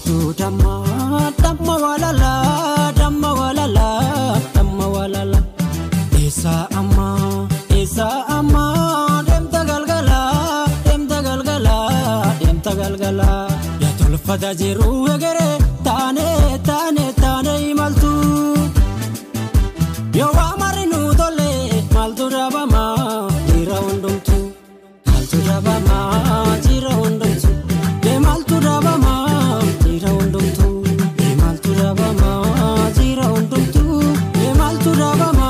tu damma walala damma walala Isa amma dem tagalgala ya tulfata jiru egere tane imaltu yo amarinu dole maltu rabama jira undumtu maltu rabama jira undumtu de maltu rabama jira undumtu de maltu rabama jira undumtu de maltu rabama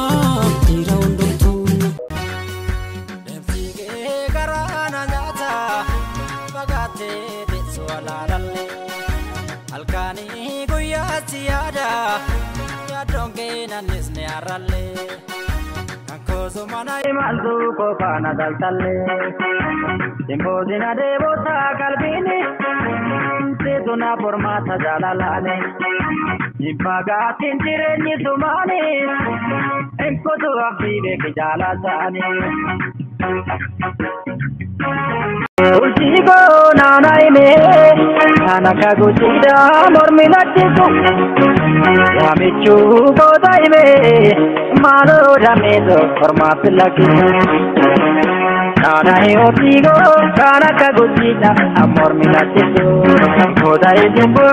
jira undumtu demtige garana nyata bagate deswalalalle alkani guyati yada ya donge nanisne aralle kankozo mana imaldu ko kana daltalle timbodina devota kalbini seduna formata jalalane ibagatin jireni tumani enkoto afibe ke jalatani Ultigo nanai me anaka gujida morminati tu yamichu bodai me malo ramedo format lagi nanai ultigo anaka gujida morminati tu bodai jembo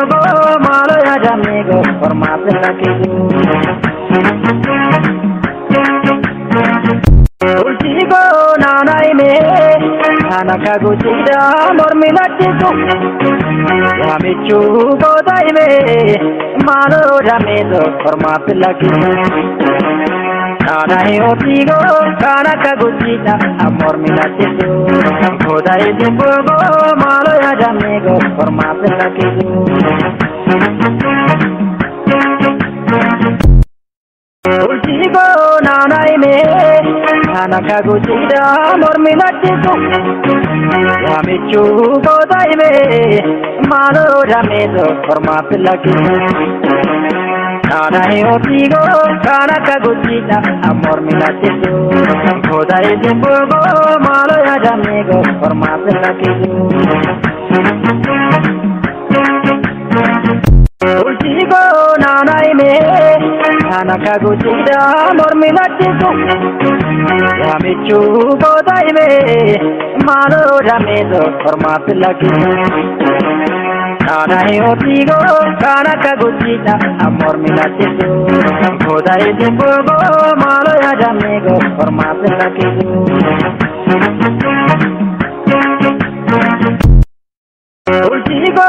malo ramego format lagi Ultigo nanai me anaka gujida morminati tu yamichu bodai me malo ramedo format lagi nanai ultigo anaka gujida morminati tu bodai jembo malo ramego format lagi Ultigo nanai me anaka gujida morminati tu yamichu bodai me malo ramedo format lagi nanai ultigo anaka gujida morminati tu bodai jembo malo ramego format lagi Ultigo nanai me anaka gujida morminati tu yamichu bodai me malo ramedo format lagi nanai ultigo anaka gujida morminati tu bodai jembo malo ramego format lagi Ultigo